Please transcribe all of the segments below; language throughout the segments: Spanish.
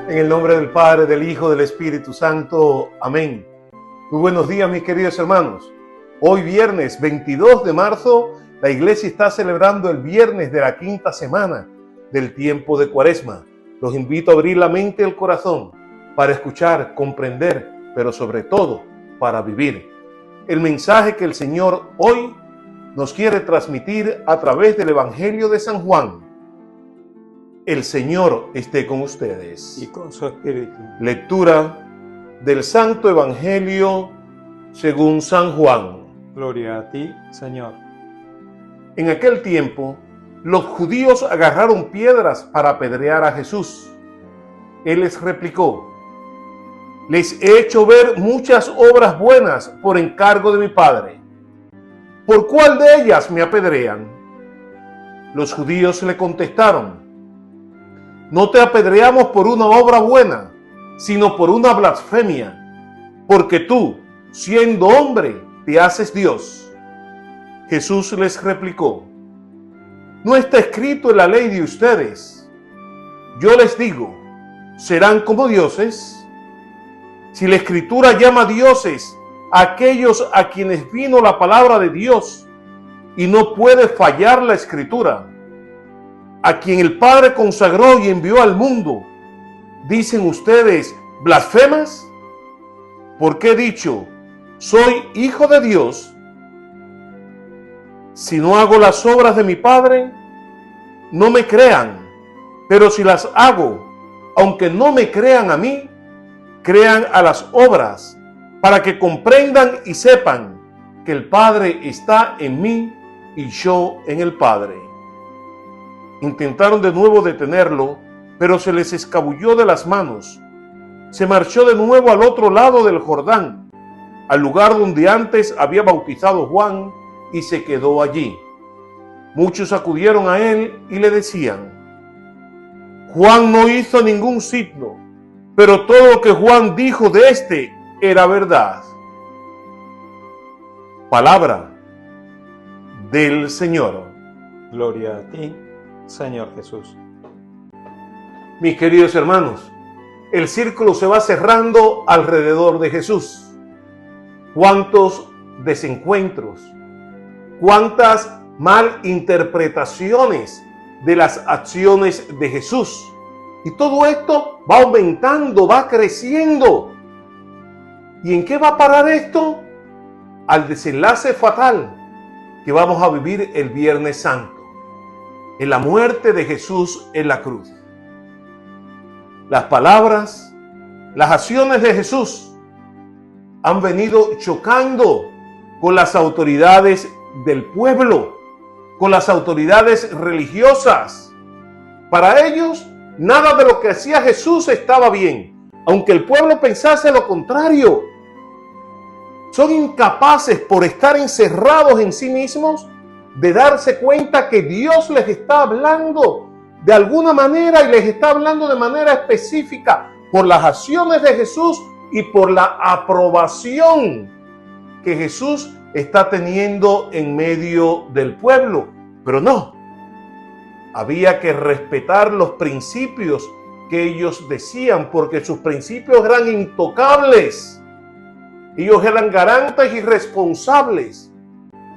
En el nombre del Padre, del Hijo, del Espíritu Santo. Amén. Muy buenos días, mis queridos hermanos. Hoy viernes 22 de marzo, la iglesia está celebrando el viernes de la quinta semana del tiempo de Cuaresma. Los invito a abrir la mente y el corazón para escuchar, comprender, pero sobre todo para vivir el mensaje que el Señor hoy nos quiere transmitir a través del Evangelio de San Juan. El Señor esté con ustedes. Y con su espíritu. Lectura del Santo Evangelio según San Juan. Gloria a ti, Señor. En aquel tiempo, los judíos agarraron piedras para apedrear a Jesús. Él les replicó: les he hecho ver muchas obras buenas por encargo de mi Padre. ¿Por cuál de ellas me apedrean? Los judíos le contestaron: no te apedreamos por una obra buena, sino por una blasfemia, porque tú, siendo hombre, te haces Dios. Jesús les replicó: ¿no está escrito en la ley de ustedes? Yo les digo, ¿serán como dioses? Si la Escritura llama dioses a aquellos a quienes vino la palabra de Dios, y no puede fallar la Escritura, a quien el Padre consagró y envió al mundo, ¿dicen ustedes blasfemas? Porque he dicho, soy hijo de Dios. Si no hago las obras de mi Padre, no me crean, pero si las hago, aunque no me crean a mí, crean a las obras, para que comprendan y sepan que el Padre está en mí y yo en el Padre. Intentaron de nuevo detenerlo, pero se les escabulló de las manos. Se marchó de nuevo al otro lado del Jordán, al lugar donde antes había bautizado Juan, y se quedó allí. Muchos acudieron a él y le decían: Juan no hizo ningún signo, pero todo lo que Juan dijo de éste era verdad. Palabra del Señor. Gloria a ti, Señor Jesús. Mis queridos hermanos, el círculo se va cerrando alrededor de Jesús. ¿Cuántos desencuentros? ¿Cuántas malinterpretaciones de las acciones de Jesús? Y todo esto va aumentando, va creciendo. ¿Y en qué va a parar esto? Al desenlace fatal que vamos a vivir el Viernes Santo, en la muerte de Jesús en la cruz. Las palabras, las acciones de Jesús han venido chocando con las autoridades del pueblo, con las autoridades religiosas. Para ellos, nada de lo que hacía Jesús estaba bien, aunque el pueblo pensase lo contrario. Son incapaces, por estar encerrados en sí mismos, de darse cuenta que Dios les está hablando de alguna manera, y les está hablando de manera específica por las acciones de Jesús y por la aprobación que Jesús está teniendo en medio del pueblo. Pero no, había que respetar los principios que ellos decían, porque sus principios eran intocables. Ellos eran garantes y responsables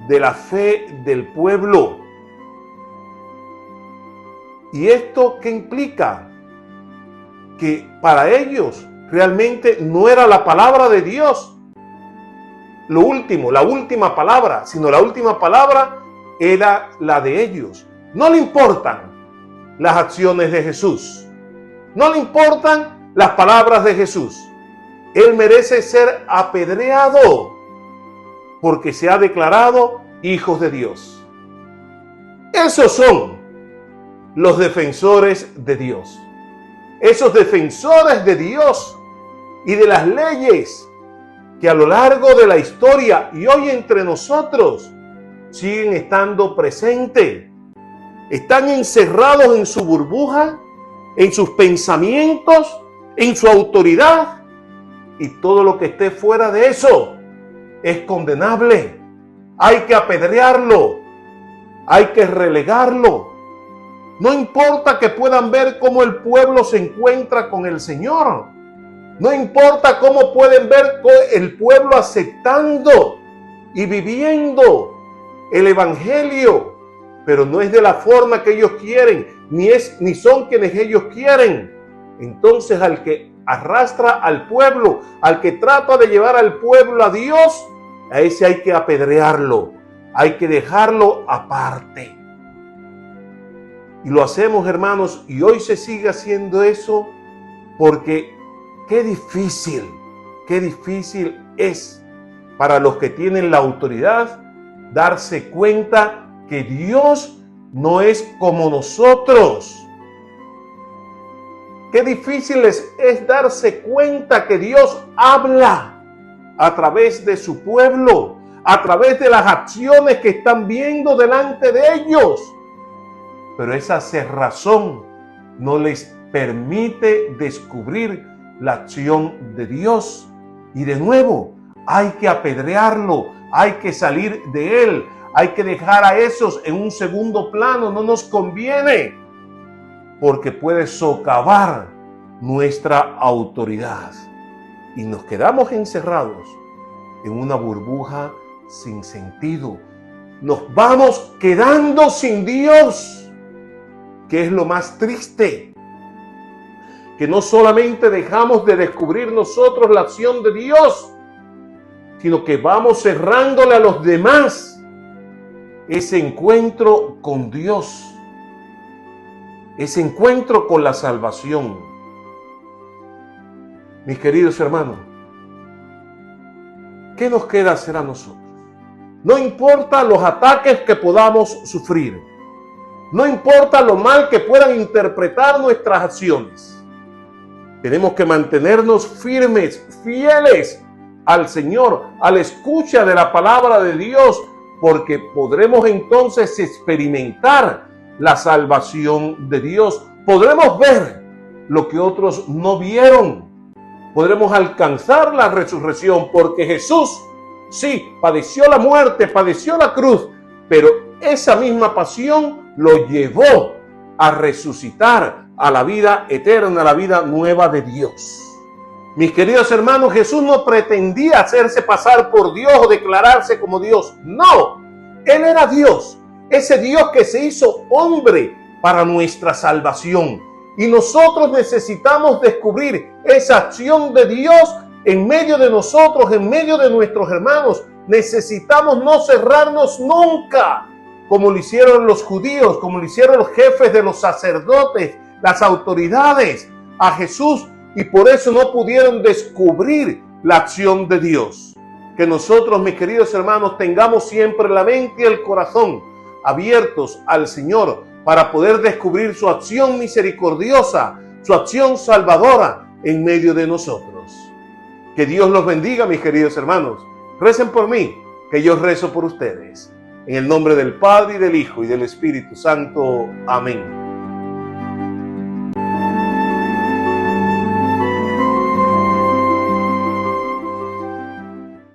de la fe del pueblo. ¿Y esto qué implica? Que para ellos realmente no era la palabra de Dios lo último, la última palabra, sino la última palabra era la de ellos. No le importan las acciones de Jesús, no le importan las palabras de Jesús. Él merece ser apedreado porque se ha declarado hijos de Dios. Esos son los defensores de Dios. Esos defensores de Dios y de las leyes que a lo largo de la historia y hoy entre nosotros siguen estando presentes. Están encerrados en su burbuja, en sus pensamientos, en su autoridad, y todo lo que esté fuera de eso es condenable. Hay que apedrearlo, hay que relegarlo. No importa que puedan ver cómo el pueblo se encuentra con el Señor. No importa cómo pueden ver el pueblo aceptando y viviendo el Evangelio, pero no es de la forma que ellos quieren, ni son quienes ellos quieren. Entonces, al que arrastra al pueblo, al que trata de llevar al pueblo a Dios, a ese hay que apedrearlo, hay que dejarlo aparte. Y lo hacemos, hermanos, y hoy se sigue haciendo eso porque qué difícil es para los que tienen la autoridad darse cuenta que Dios no es como nosotros. Qué difícil es darse cuenta que Dios habla a través de su pueblo, a través de las acciones que están viendo delante de ellos. Pero esa cerrazón no les permite descubrir la acción de Dios. Y de nuevo, hay que apedrearlo, hay que salir de él, hay que dejar a esos en un segundo plano, no nos conviene, porque puede socavar nuestra autoridad. Y nos quedamos encerrados en una burbuja sin sentido. Nos vamos quedando sin Dios, que es lo más triste. Que no solamente dejamos de descubrir nosotros la acción de Dios, sino que vamos cerrándole a los demás ese encuentro con Dios, ese encuentro con la salvación. Mis queridos hermanos, ¿qué nos queda hacer a nosotros? No importa los ataques que podamos sufrir, no importa lo mal que puedan interpretar nuestras acciones, tenemos que mantenernos firmes, fieles al Señor, a la escucha de la palabra de Dios, porque podremos entonces experimentar la salvación de Dios. Podremos ver lo que otros no vieron. Podremos alcanzar la resurrección, porque Jesús, sí, padeció la muerte, padeció la cruz, pero esa misma pasión lo llevó a resucitar a la vida eterna, a la vida nueva de Dios. Mis queridos hermanos, Jesús no pretendía hacerse pasar por Dios o declararse como Dios. No, Él era Dios, ese Dios que se hizo hombre para nuestra salvación. Y nosotros necesitamos descubrir esa acción de Dios en medio de nosotros, en medio de nuestros hermanos. Necesitamos no cerrarnos nunca, como lo hicieron los judíos, como lo hicieron los jefes de los sacerdotes, las autoridades, a Jesús, y por eso no pudieron descubrir la acción de Dios. Que nosotros, mis queridos hermanos, tengamos siempre la mente y el corazón abiertos al Señor para poder descubrir su acción misericordiosa, su acción salvadora en medio de nosotros. Que Dios los bendiga, mis queridos hermanos. Recen por mí, que yo rezo por ustedes. En el nombre del Padre, y del Hijo, y del Espíritu Santo. Amén.